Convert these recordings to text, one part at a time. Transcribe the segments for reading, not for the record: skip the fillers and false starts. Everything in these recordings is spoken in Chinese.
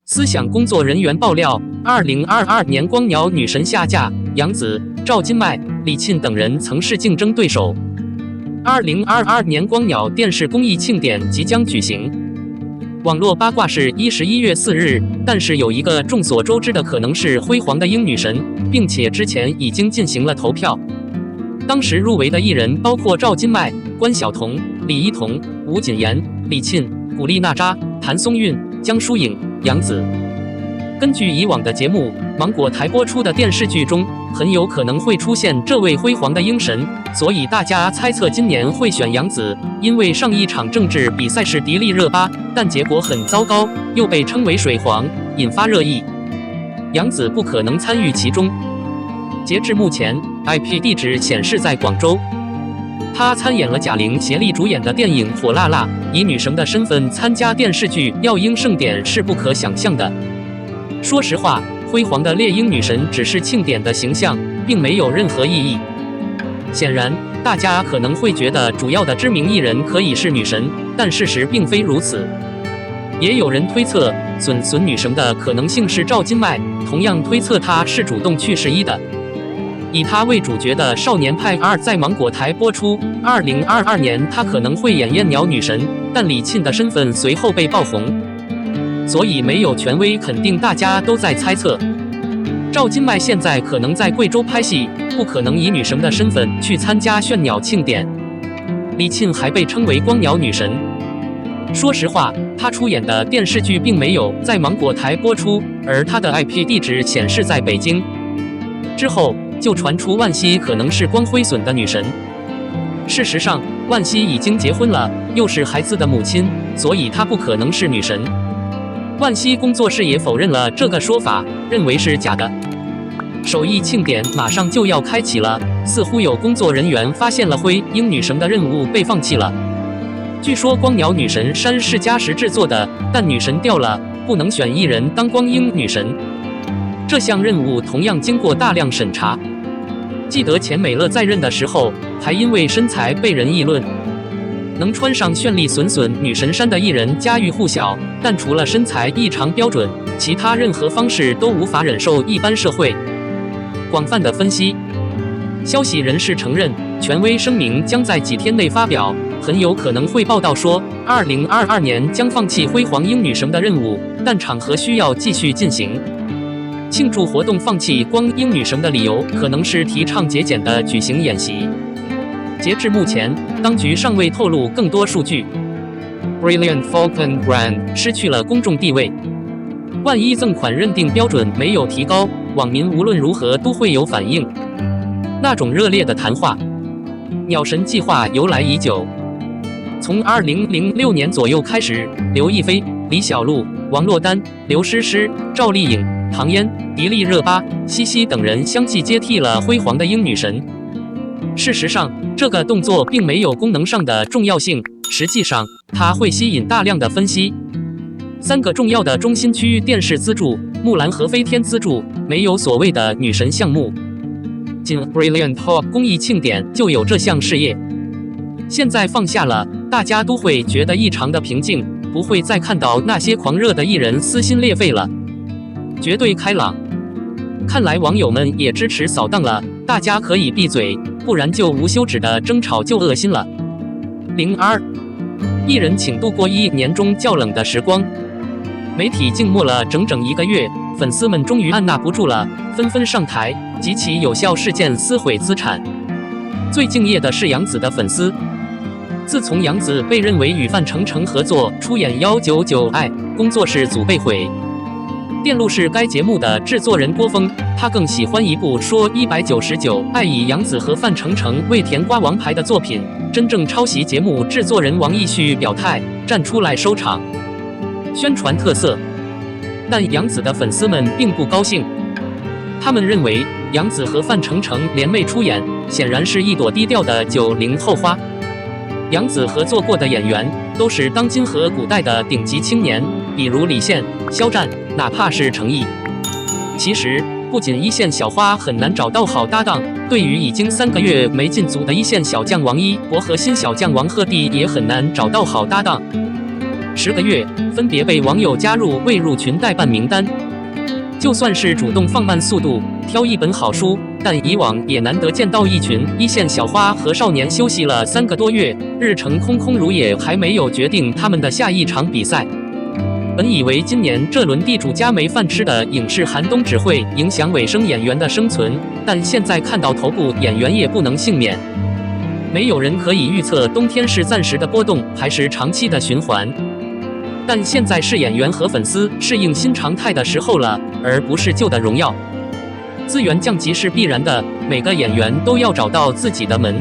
思想工作人员爆料，2022年光鸟女神下嫁，杨紫、赵今麦、李沁等人曾是竞争对手。2022年光鸟电视公益庆典即将举行。网络八卦是11月4日，但是有一个众所周知的可能是辉煌的英女神，并且之前已经进行了投票。当时入围的艺人包括赵今麦、关晓彤、李一桐、吴谨言、李沁、古力娜扎、谭松韵、江疏影、杨紫。根据以往的节目，芒果台播出的电视剧中很有可能会出现这位辉煌的英神，所以大家猜测今年会选杨紫。因为上一场政治比赛是迪丽热巴，但结果很糟糕，又被称为水皇，引发热议。杨紫不可能参与其中。截至目前 ，IP 地址显示在广州。她参演了贾玲协力主演的电影《火辣辣》，以女神的身份参加电视剧，要英盛典是不可想象的。说实话，辉煌的猎鹰女神只是庆典的形象，并没有任何意义。显然，大家可能会觉得主要的知名艺人可以是女神，但事实并非如此。也有人推测，损女神的可能性是赵今麦，同样推测她是主动去试衣的。以她为主角的《少年派2》在芒果台播出，2022年她可能会演艳鸟女神，但李沁的身份随后被爆红。所以没有权威肯定，大家都在猜测。赵今麦现在可能在贵州拍戏，不可能以女神的身份去参加炫鸟庆典。李沁还被称为光鸟女神。说实话，她出演的电视剧并没有在芒果台播出，而她的 IP 地址显示在北京。之后就传出万茜可能是光辉笋的女神。事实上，万茜已经结婚了，又是孩子的母亲，所以她不可能是女神。万茜工作室也否认了这个说法，认为是假的。首映庆典马上就要开启了，似乎有工作人员发现了辉鹰女神的任务被放弃了。据说光鸟女神衫是嘉实制作的，但女神掉了，不能选艺人当光鹰女神。这项任务同样经过大量审查。记得前美乐在任的时候，还因为身材被人议论。能穿上绚丽笋女神衫的艺人家喻户晓，但除了身材异常标准，其他任何方式都无法忍受一般社会。广泛的分析，消息人士承认，权威声明将在几天内发表，很有可能会报道说，2022年将放弃辉煌鹰女神的任务，但场合需要继续进行。庆祝活动放弃光鹰女神的理由，可能是提倡节俭的举行演习。截至目前，当局尚未透露更多数据。Brilliant Falcon Brand 失去了公众地位，万一赠款认定标准没有提高，网民无论如何都会有反应。那种热烈的谈话，鸟神计划由来已久。从2006年左右开始，刘亦菲、李小璐、王珞丹、刘诗诗、赵丽颖、唐嫣、迪丽热巴、西西等人相继接替了辉煌的鹰女神。事实上，这个动作并没有功能上的重要性，实际上它会吸引大量的分析。3个重要的中心区电视资助，木兰和飞天资助，没有所谓的女神项目。仅 Brilliant Hope 公益庆典就有这项事业。现在放下了，大家都会觉得异常的平静，不会再看到那些狂热的艺人撕心裂肺了，绝对开朗。看来网友们也支持扫荡了，大家可以闭嘴，不然就无休止的争吵就恶心了。02艺人请度过1年中较冷的时光，媒体静默了整整1个月，粉丝们终于按捺不住了，纷纷上台，极其有效事件撕毁资产。最敬业的是杨紫的粉丝。自从杨紫被认为与范丞丞合作出演199爱，工作室组被毁。电路是该节目的制作人郭峰，他更喜欢一部说199爱以杨紫和范丞丞为甜瓜王牌的作品。真正抄袭节目制作人王奕旭表态，站出来收场，宣传特色。但杨紫的粉丝们并不高兴，他们认为杨紫和范丞丞联袂出演，显然是一朵低调的90后花。杨紫合作过的演员都是当今和古代的顶级青年，比如李现、肖战，哪怕是程毅。其实，不仅一线小花很难找到好搭档，对于已经3个月没进组的一线小将王一博和新小将王鹤棣也很难找到好搭档。10个月，分别被网友加入未入群代办名单。就算是主动放慢速度，挑一本好书，但以往也难得见到一群一线小花和少年休息了3个多月，日程空空如也，还没有决定他们的下一场比赛。本以为今年这轮地主家没饭吃的影视寒冬只会影响尾声演员的生存，但现在看到头部演员也不能幸免。没有人可以预测冬天是暂时的波动还是长期的循环，但现在是演员和粉丝适应新常态的时候了，而不是旧的荣耀。资源降级是必然的，每个演员都要找到自己的门。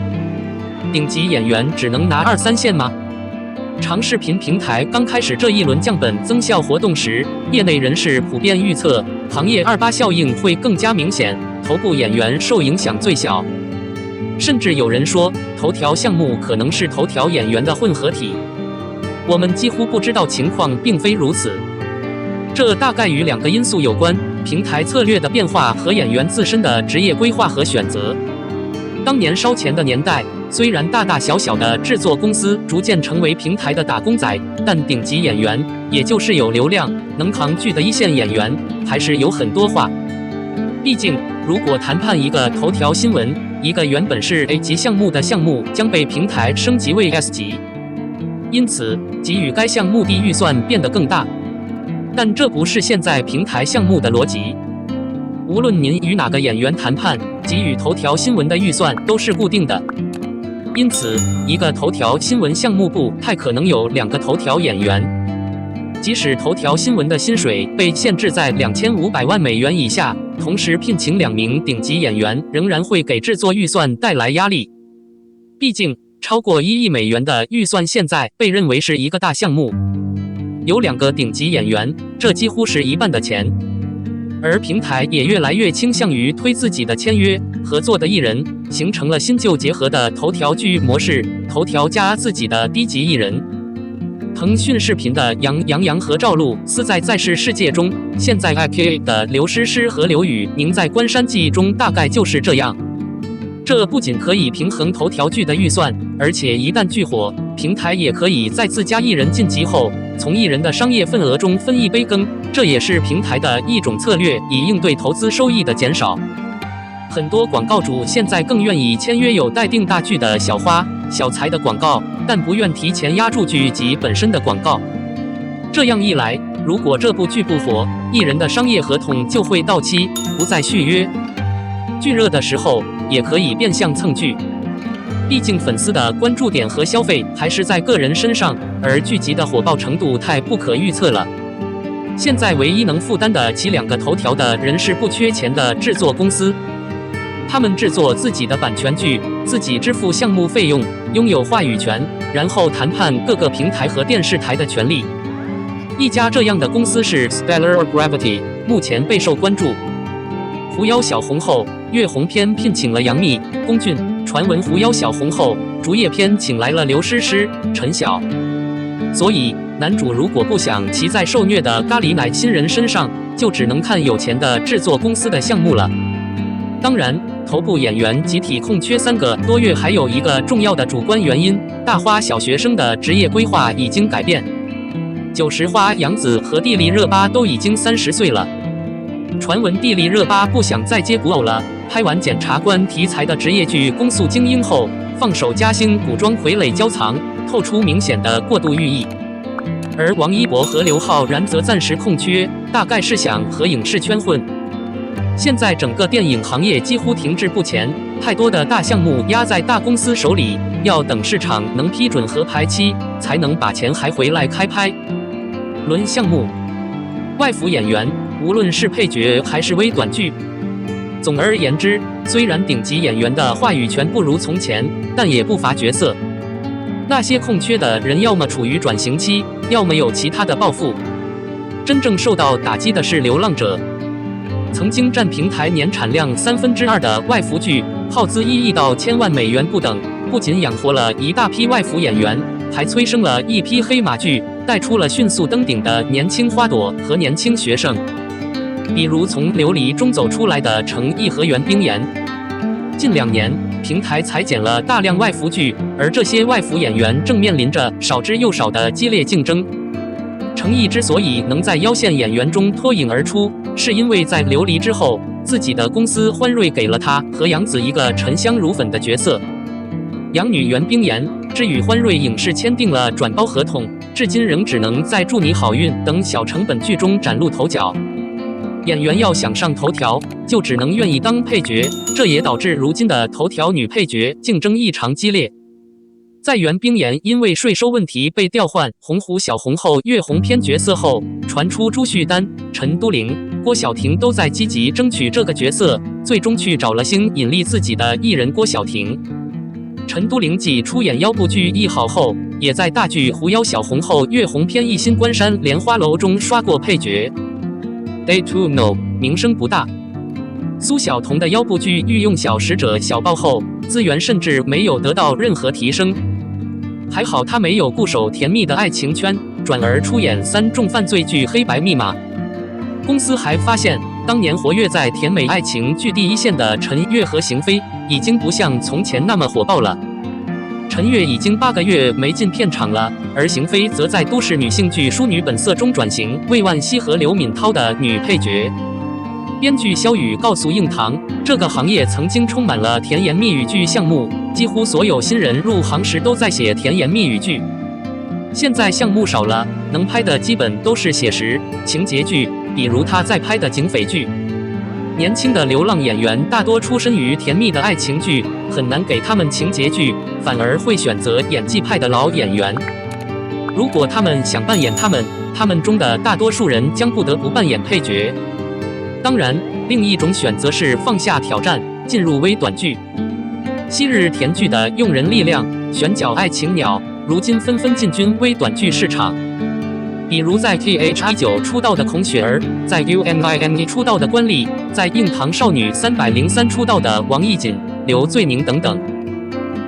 顶级演员只能拿2、3线吗？长视频平台刚开始这一轮降本增效活动时，业内人士普遍预测，行业28效应会更加明显，头部演员受影响最小。甚至有人说，头条项目可能是头条演员的混合体。我们几乎不知道情况并非如此，这大概与2个因素有关：平台策略的变化和演员自身的职业规划和选择。当年烧钱的年代，虽然大大小小的制作公司逐渐成为平台的打工仔，但顶级演员，也就是有流量、能扛剧的一线演员，还是有很多话。毕竟，如果谈判一个头条新闻，一个原本是 A 级项目的项目将被平台升级为 S 级，因此给予该项目的预算变得更大。但这不是现在平台项目的逻辑。无论您与哪个演员谈判，给予头条新闻的预算都是固定的。因此，一个头条新闻项目不太可能有2个头条演员。即使头条新闻的薪水被限制在2500万美元以下，同时聘请2名顶级演员，仍然会给制作预算带来压力。毕竟，超过1亿美元的预算现在被认为是一个大项目，有2个顶级演员，这几乎是一半的钱。而平台也越来越倾向于推自己的签约合作的艺人，形成了新旧结合的头条剧模式，头条加自己的低级艺人。腾讯视频的杨和赵露思在世世界中，现在 IPA 的刘诗诗和刘宇宁在关山记忆中大概就是这样。这不仅可以平衡头条剧的预算，而且一旦剧火，平台也可以在自家艺人晋级后，从艺人的商业份额中分一杯羹，这也是平台的一种策略，以应对投资收益的减少。很多广告主现在更愿意签约有待定大剧的小花、小财的广告，但不愿提前压住剧集本身的广告。这样一来，如果这部剧不火，艺人的商业合同就会到期，不再续约。剧热的时候，也可以变相蹭剧。毕竟粉丝的关注点和消费还是在个人身上，而剧集的火爆程度太不可预测了。现在唯一能负担得起2个头条的人是不缺钱的制作公司。他们制作自己的版权剧，自己支付项目费用，拥有话语权，然后谈判各个平台和电视台的权利。一家这样的公司是 Stellar Gravity， 目前备受关注。狐妖小红后月红篇聘请了杨幂、龚俊，传闻狐妖小红后竹叶篇请来了刘诗诗、陈晓。所以男主如果不想骑在受虐的咖喱奶新人身上，就只能看有钱的制作公司的项目了。当然，头部演员集体空缺3个多月，还有一个重要的主观原因：大花小学生的职业规划已经改变。90花杨紫和蒂莉热巴都已经30岁了。传闻蒂莉热巴不想再接古偶了，拍完检察官题材的职业剧《公诉精英》后，放手嘉兴古装傀儡娇藏，透出明显的过度寓意。而王一博和刘昊然则暂时空缺，大概是想和影视圈混。现在整个电影行业几乎停滞不前，太多的大项目压在大公司手里，要等市场能批准合排期，才能把钱还回来开拍。论项目，外服演员，无论是配角还是微短剧。总而言之，虽然顶级演员的话语权不如从前，但也不乏角色。那些空缺的人要么处于转型期，要么有其他的抱负。真正受到打击的是流浪者。曾经占平台年产量2/3的外服剧，耗资1亿到1000万美元不等，不仅养活了一大批外服演员，还催生了一批黑马剧，带出了迅速登顶的年轻花朵和年轻学生。比如从琉璃中走出来的程毅和袁冰妍。近2年，平台裁减了大量外服剧，而这些外服演员正面临着少之又少的激烈竞争。程毅之所以能在腰线演员中脱颖而出，是因为在流离之后，自己的公司欢瑞给了他和杨紫一个沉香如粉的角色。养女袁冰妍只与欢瑞影视签订了转包合同，至今仍只能在《祝你好运》等小成本剧中崭露头角。演员要想上头条，就只能愿意当配角，这也导致如今的头条女配角竞争异常激烈。在袁冰妍因为税收问题被调换洪湖小红后月红篇角色后，传出朱旭丹、陈都灵、郭晓婷都在积极争取这个角色，最终去找了星引力自己的艺人郭晓婷。陈都灵继出演腰部剧《一好》后，也在大剧《狐妖小红后月红篇一心关山莲花楼》中刷过配角。Day 2 No 名声不大。苏晓彤的腰部剧御用小使者小爆后，资源甚至没有得到任何提升。还好她没有固守甜蜜的爱情圈，转而出演3重犯罪剧《黑白密码》。公司还发现，当年活跃在甜美爱情剧第一线的陈月和邢菲，已经不像从前那么火爆了。陈月已经8个月没进片场了，而邢菲则在都市女性剧《淑女本色》中转型为万茜和刘敏涛的女配角。编剧肖宇告诉硬糖，这个行业曾经充满了甜言蜜语剧项目，几乎所有新人入行时都在写甜言蜜语剧。现在项目少了，能拍的基本都是写实情节剧，比如他在拍的警匪剧。年轻的流浪演员大多出身于甜蜜的爱情剧，很难给他们情节剧，反而会选择演技派的老演员。如果他们想扮演他们中的大多数人将不得不扮演配角。当然，另一种选择是放下挑战，进入微短剧。昔日甜剧的用人力量、选角爱情鸟，如今纷纷进军微短剧市场。比如在 TH19 出道的孔雪儿，在 UNINE 出道的关丽，在硬糖少女303出道的王艺瑾、刘醉宁等等。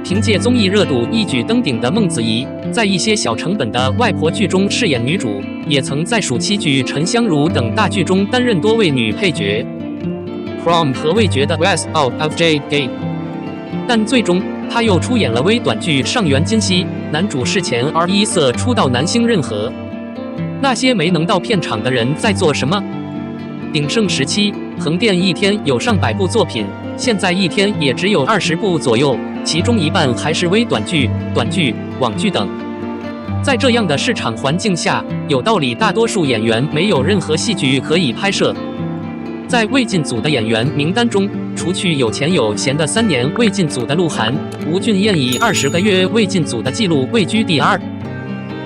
凭借综艺热度一举登顶的孟子怡，在一些小成本的外婆剧中饰演女主，也曾在暑期剧《沉香如》等大剧中担任多位女配角。Prom 和味觉的 West Out of J Gay， 但最终她又出演了微短剧《上元今夕》，男主是前 R1 色出道男星任和。那些没能到片场的人在做什么？鼎盛时期，横店一天有上百部作品，现在一天也只有20部左右，其中一半还是微短剧、短剧、网剧等。在这样的市场环境下，有道理大多数演员没有任何戏剧可以拍摄。在未进组的演员名单中，除去有钱有闲的3年未进组的鹿晗、吴俊彦以20个月未进组的记录位居第2。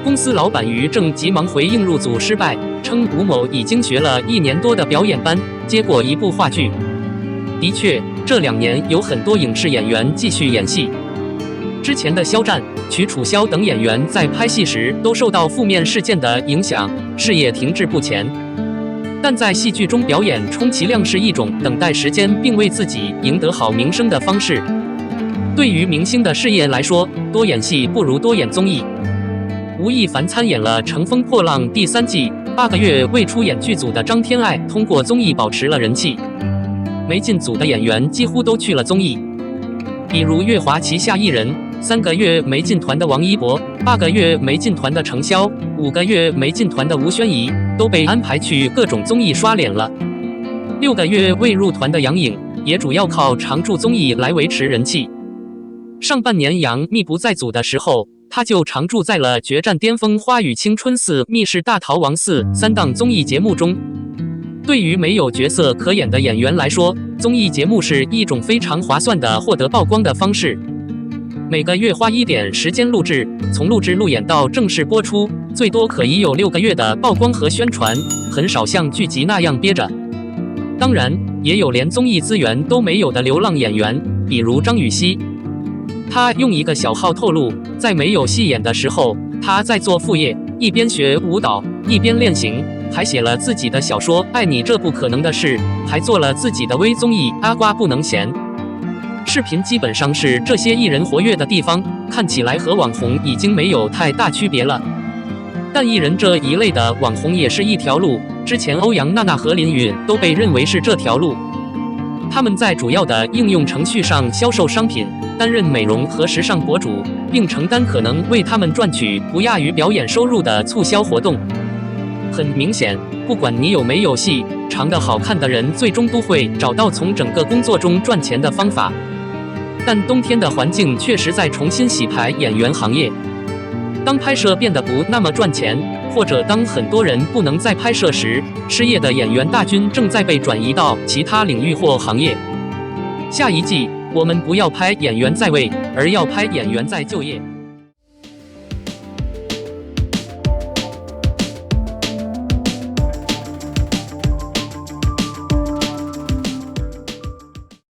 公司老板于正急忙回应入组失败，称吴某已经学了1年多的表演班，接过1部话剧。的确，这2年有很多影视演员继续演戏。之前的肖战、曲楚萧等演员在拍戏时都受到负面事件的影响，事业停滞不前。但在戏剧中表演充其量是一种等待时间并为自己赢得好名声的方式。对于明星的事业来说，多演戏不如多演综艺。吴亦凡参演了《乘风破浪》第3季，8个月未出演剧组的张天爱通过综艺保持了人气。没进组的演员几乎都去了综艺，比如乐华旗下艺人，3个月没进团的王一博，8个月没进团的程潇，5个月没进团的吴宣仪，都被安排去各种综艺刷脸了。6个月未入团的杨颖，也主要靠常驻综艺来维持人气。上半年杨幂不在组的时候，他就常驻在了《决战巅峰》《花与青春4》《密室大逃亡4》3档综艺节目中。对于没有角色可演的演员来说，综艺节目是一种非常划算的获得曝光的方式。每个月花1点时间录制，从录制路演到正式播出，最多可以有6个月的曝光和宣传，很少像剧集那样憋着。当然，也有连综艺资源都没有的流浪演员，比如张雨绮。他用一个小号透露，在没有戏演的时候，他在做副业，一边学舞蹈，一边练行，还写了自己的小说《爱你这不可能的事》，还做了自己的微综艺《阿瓜不能闲》。视频基本上是这些艺人活跃的地方，看起来和网红已经没有太大区别了。但艺人这一类的网红也是一条路，之前欧阳娜娜和林允都被认为是这条路。他们在主要的应用程序上销售商品，担任美容和时尚博主，并承担可能为他们赚取不亚于表演收入的促销活动。很明显，不管你有没有戏，长得好看的人最终都会找到从整个工作中赚钱的方法。但冬天的环境确实在重新洗牌演员行业。当拍摄变得不那么赚钱，或者当很多人不能再拍摄时，失业的演员大军正在被转移到其他领域或行业。下一季，我们不要拍演员在位，而要拍演员在就业。